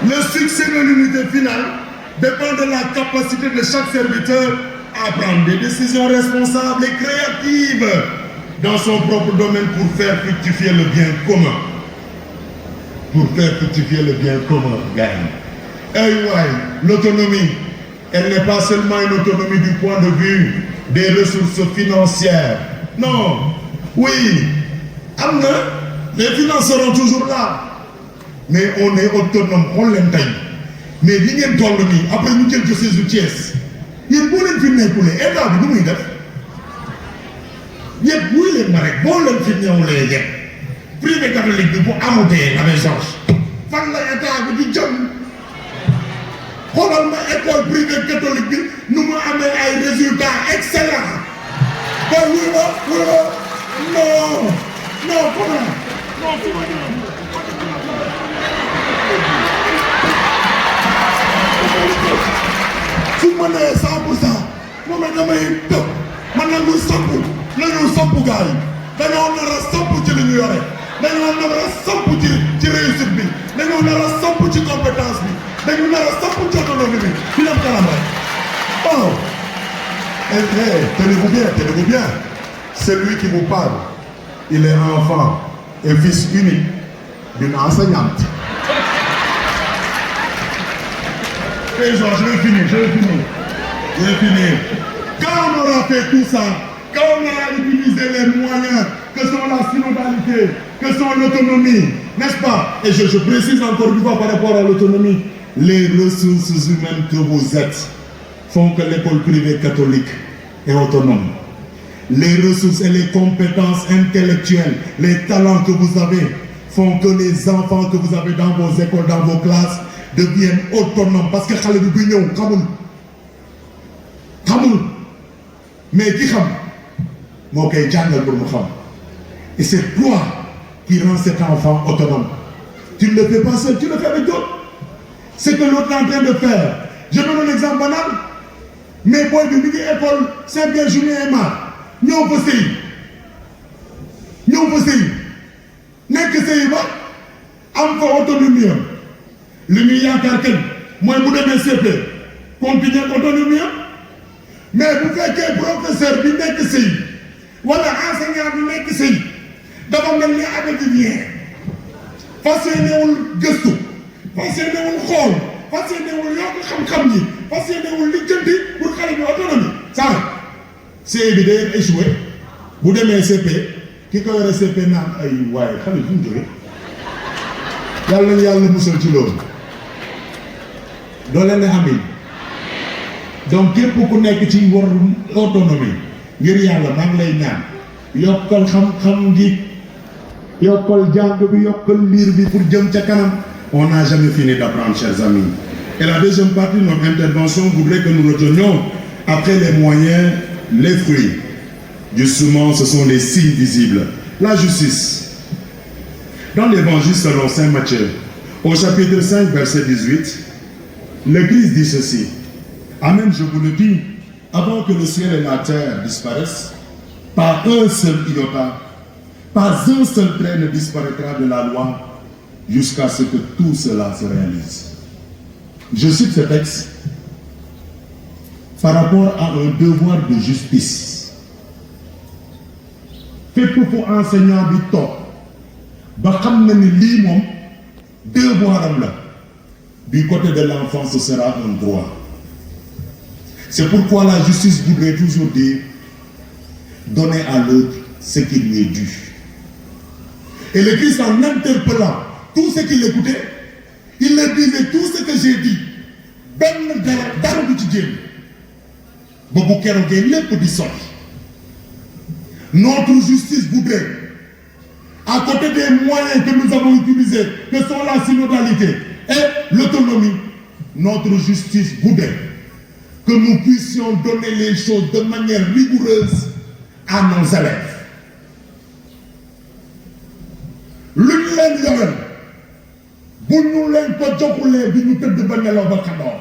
Le succès de l'unité finale dépend de la capacité de chaque serviteur à prendre des décisions responsables et créatives dans son propre domaine pour faire fructifier le bien commun. Pour faire fructifier le bien commun, gagne. L'autonomie, elle n'est pas seulement une autonomie du point de vue des ressources financières. Non, oui, les finances seront toujours là. Mais on est autonome, on l'entend. Mais l'ingénieur Toloni, après nous avons ces outils. Il y a beaucoup de films pour les aider à nous. Il y a beaucoup de films pour les aider. Privé catholique, pour amortir la maison. Fan la état bi di jëm xoolal ma école privée catholique bi nu mu amee ay résultats excellents ba non su ma nee 100% moom la damay tëb man na lu sampu la ñu sampu gars yi dañoo nar a sampu ci li ñu yore dañoo nar a sampu ci réussite bi dañoo nar a sampu ci compétence bi dañoo nar a sampu ci autonomie bi fi dem kanam rek oh tenez-vous bien celui qui vous parle il est enfant et fils unique d'une enseignante. Et genre, je vais finir. Quand on aura fait tout ça, quand on aura utilisé les moyens que sont la synodalité, que sont l'autonomie, n'est-ce pas? Et je précise encore une fois par rapport à l'autonomie, les ressources humaines que vous êtes font que l'école privée catholique est autonome. Les ressources et les compétences intellectuelles, les talents que vous avez font que les enfants que vous avez dans vos écoles, dans vos classes, deviennent autonomes. Parce que xale bi buy ñëw xamul mais ki xam moo koy jàngal pour mu xam. Et c'est toi qui rends cet enfant autonome. Tu ne le fais pas seul, tu le fais avec d'autres. C'est que l'autre est en train de faire. Je donne un exemple banal. Mais boy bi mi ngi école Saint-Pierre Julien et Marc ñoo fa sëy nekk sëy ba am fa autonomie am li ñuy yaakaar kenn mooy bu demee CP continuer autonomie am mais bu fekkee professeur bi nekk sëy wala enseignant bi nekk sëy dafa mel ni académien fas yéenewul gëstu fas yéenewul xool fas yéenewul yokk xam-xam yi fas yéenewul lijjanti pour xale bi autonomie ça CE bi day échoué bu demee CP ki ko yore CP naan ay waaye xale fu mu jógee yàlla nañu yàlla musal ci loolu doo leen ne amin donc képp ku nekk ci war autonomie ngir yàlla maa ngi lay ñaan yokkal xam-xam gi yokkal jàng bi yokkal liir bi pour jëm ca kanam. On n'a jamais fini d'apprendre, chers amis. Et la deuxième partie de notre intervention voudrait que nous retenions, après les moyens, les fruits. Justement, ce sont les signes visibles. La justice. Dans l'évangile selon saint Matthieu, au chapitre 5, verset 18, le Christ dit ceci. Amen, je vous le dis, avant que le ciel et la terre disparaissent, pas un seul iota, pas un seul trait ne disparaîtra de la loi jusqu'à ce que tout cela se réalise. Je cite ce texte par rapport à un devoir de justice. Fait pour enseignant bi toog ba xam na ni lii moom devoir am la. Du côté de l'enfant, ce sera un droit. C'est pourquoi la justice voudrait toujours dire donner à l'autre ce qui lui est dû. Et le Christ, en interpellant tout ce qu'il écoutait, il leur disait tout ce que j'ai dit. Ben dara du ci génn ba bu keroogee lépp di sotti. Notre justice voudrait, à côté des moyens que nous avons utilisés, que sont la synodalité et l'autonomie, notre justice voudrait que nous puissions donner les choses de manière rigoureuse à nos élèves. Lu ñu leen yoral bu ñu leen ko joxulee bi ñu tëdd ba nelaw ba xandoor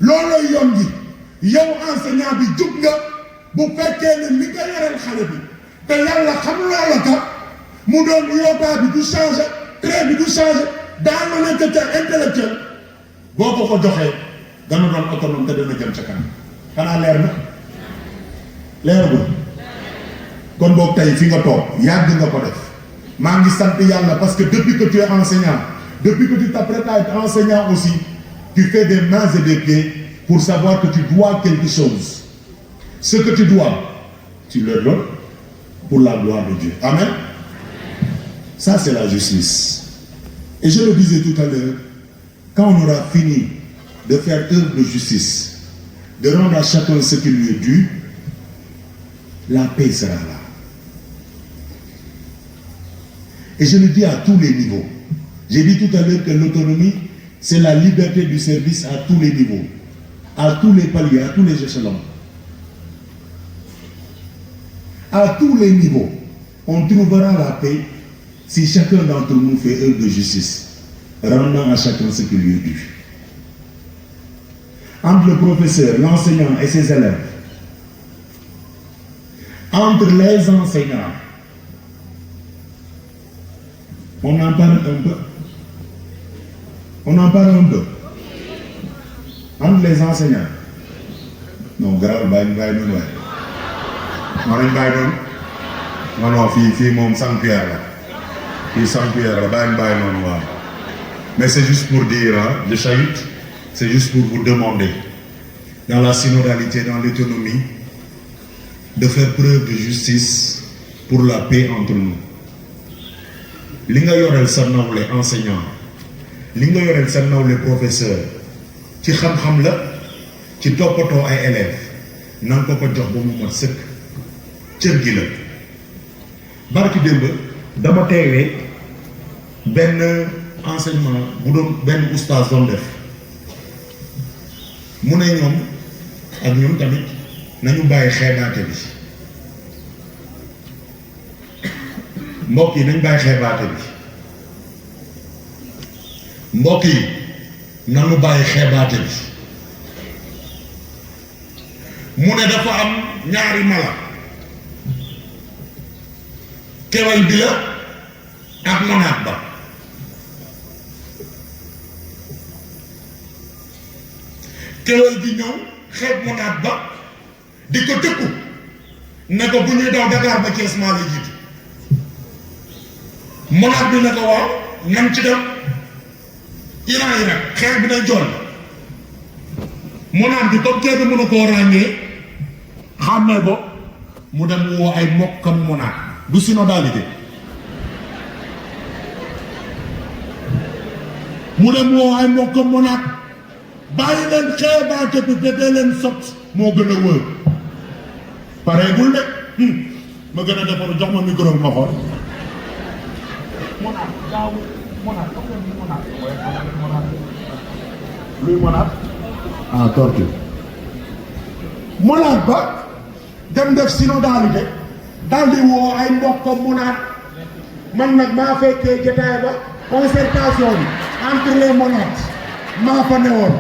looloo yoon gi yow enseignant bi jug nga bu fekkee ne li nga yoreel xale bi te yàlla xam loola ka mu doon yootaa bi du changé trait bi du changé dans l'honnêteté intellectuelle boo ko joxee dana doon autonome te dana jëm ca kanam xanaa leer na leeragul kon boog tey fi nga toog yàgg nga ko def maa ngi sant yàlla parce que depuis que tu es enseignant depuis que tu t'apprêtes à être enseignant aussi tu fais des mains et des pieds pour savoir que tu dois quelque chose. Ce que tu dois, tu le donnes pour la gloire de Dieu. Amen. Ça, c'est la justice. Et je le disais tout à l'heure, quand on aura fini de faire œuvre de justice, de rendre à chacun ce qui lui est dû, la paix sera là. Et je le dis à tous les niveaux. J'ai dit tout à l'heure que l'autonomie, c'est la liberté du service à tous les niveaux, à tous les paliers, à tous les échelons. À tous les niveaux, on trouvera la paix si chacun d'entre nous fait œuvre de justice, rendant à chacun ce qui lui est dû. Entre le professeur, l'enseignant et ses élèves, entre les enseignants, on en parle un peu. On en parle un peu. Entre les enseignants. Non, grave, non, mais c'est juste pour dire, de Chahut, c'est juste pour vous demander, dans la synodalité, dans l'autonomie, de faire preuve de justice pour la paix entre nous. Li nga yorel sa nawle enseignant, li nga yorel sa nawle professeur, ci xam-xam la, ci toppatoo ay élèves, nan ko ko jox ba mu mat sëkk. Cër gi la barki démb dama teewee benn enseignement bu doon benn oustaz doon def mu ne ñoom ak ñun tamit nañu bàyyi xeebaate bi mbokk yi nañ bàyyi xeebaate bi mbokk yi nañu bàyyi xeebaate bi mu ne dafa am ñaari mala kewal bi la ak monaat ba kewal bi ñëw xeeb monaat ba di ko tëkku ne ko bu ñuy daw Dakar ba Thiès maa la jiitu monaat bi ne ko waaw nan ci dem Iran yi nag xeex bi day jool monaat bi comme kenn mën a koo ràññee xàmmee ko mu dem woo ay mokkam monaat du synodalité mu dem woo ay mbokkam monaat bàyyi leen xeebaate bi te dee leen sot moo gën a wër pareegul de ma gën a defaru jox ma micro ma xool monaat gaaw monaat luy monaat ah torture monaat ba dem def synodalité daal di woo ay mbokkam monaat man nag maa fekkee jotaay ba concertation bi entre les monaat maa fa newoon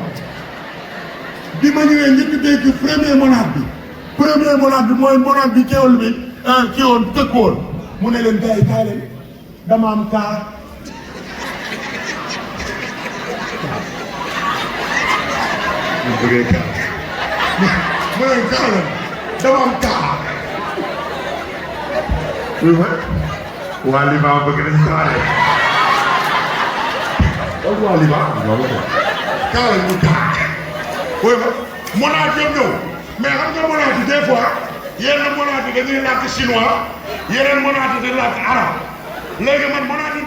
bi ma ñëwee njëkk dégg premier monaat bi mooy monaat bi kéwal bi kii woon tëkkoon mu ne leen gars yi kaay leen dama am kaar mu bëggee kaar mu ne kaay leen dama am kaar waa Liban bëgg nañ kaare donc waa Liban kaare ñu kaar monaat yëpp ñëw mais xam nga monaat yi des fois yenn monaat yi dañuy làkk chinois yeneen monaat yi dañuy làkk arabe léegi man monaat yi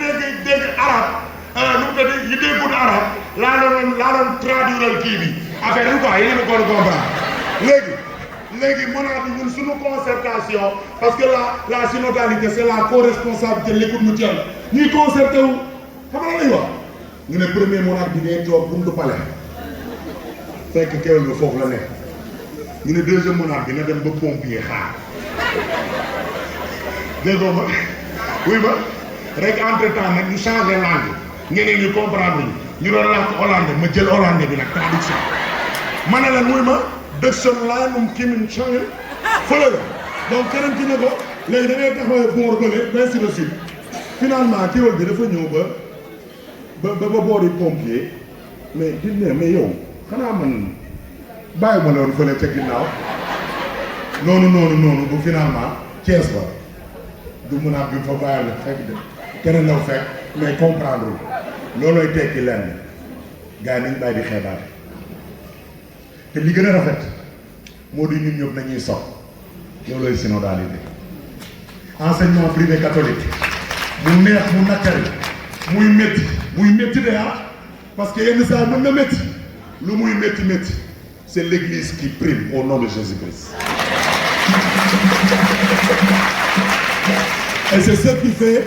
dégg arabe nu mu tëdd yi déggul arabe laa doon traduire kii bi affaire yi quoi yéen a ko comprendre léegi monaat yi ñun suñu concertation parce que la synodalité c'est la co-responsabilité de l'écoute mutuelle ñuy concerté wu xam nga lay wax ñu ne premier monaat bi day toog buntu palais fekk kéwél nga foofu la nekk ñu ne deuxième monaat bi na dem ba pompier xaar déggoo ma wuy ma rek entre temps nag ñu changé langue ñeneen ñu comprendre ñu doon làkk hollandais ma jël hollandais bi nag traduction ma ne leen wuy ma dëkson laa moom kii mi changé fële la donc keneen ki ne ko léegi da ngay taxawee boor bële ainsi de suite finalement kéwél bi dafa ñëw ba ba boori pompier mais di ne mais yow xanaa man bàyyi ma loolu fële ca ginnaaw noonu bu finalement Thiès ba du mun a bi fa bàyyi la fekk de keneen la fekk mais comprendre loolooy tekki lenn gars yi nañ bàyyi di xeebaate te li gën a rafet moo di ñun ñëpp nañuy sox loolooy synodalité enseignement privé catholique mu neex mu nakkari muy métti de parce que yenn saa mën na métti lu muy métti c'est l'église qui prime au nom de Jésus-Christ. Et c'est ce qui fait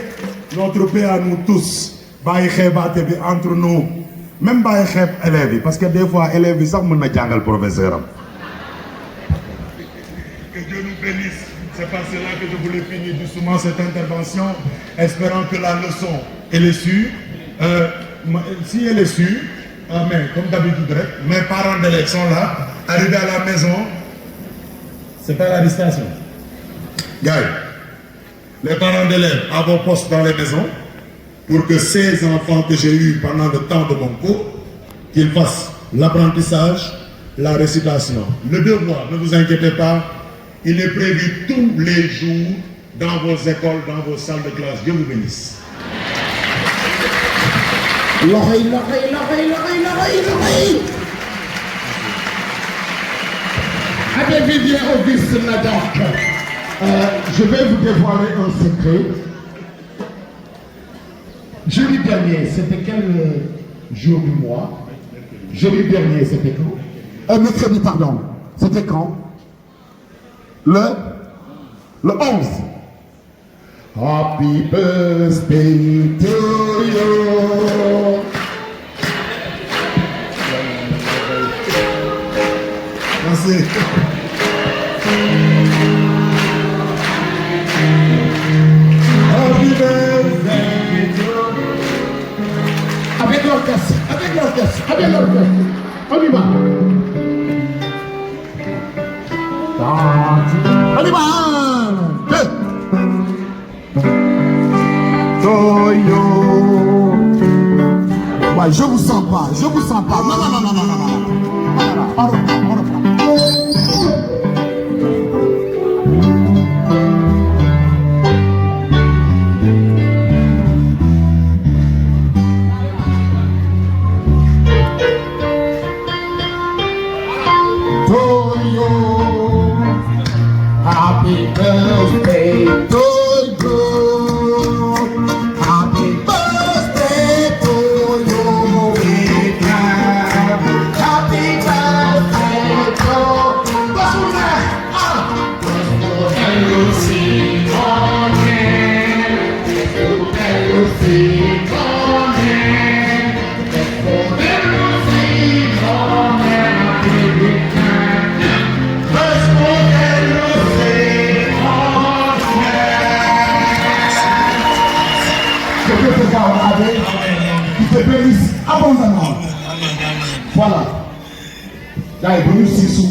notre paix à nous tous. Bàyyi xeebaate bi entre nous même bàyyi xeeb élèves yi parce que des fois élèves yi sax mën na jàngal professeur am. Que Dieu nous bénisse. C'est par cela que je voulais finir doucement cette intervention, espérant que la leçon elle est sûre. Si elle est sûre, mais comme d'habitude, mes parents d'élèves sont là, arrivés à la maison, c'est pas la distraction. Gars, les parents d'élèves à vos postes dans les maisons, pour que ces enfants que j'ai eus pendant le temps de mon cours, qu'ils fassent l'apprentissage, la récitation. Le devoir, ne vous inquiétez pas, il est prévu tous les jours dans vos écoles, dans vos salles de classe. Dieu vous bénisse. L'oreille. Avec Vivien Auguste Nadac, je vais vous dévoiler un secret. Jeudi dernier, c'était quel jour du mois? Jeudi dernier, c'était quand? Mercredi, pardon. C'était quand? Le 11. Happy birthday to you. Merci. Happy birthday to you. Avec l'orchestre. On y va. On y va. 1, 2. Toyo. Ouais, je vous sens pas. Non. On reprend. Toyo. Happy birthday to you. Happy birthday to you. Happy birthday qui te bénisse abondamment. Voilà. Gars yi bu ñu siisu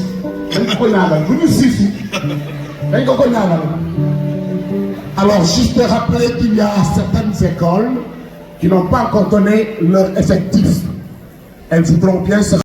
dañ ko ñaanal bu ñu siisu dañ ko ñaanal. Alors juste rappeler qu'il y a certaines écoles qui n'ont pas encore donné leur effectif. Elles voudront bien se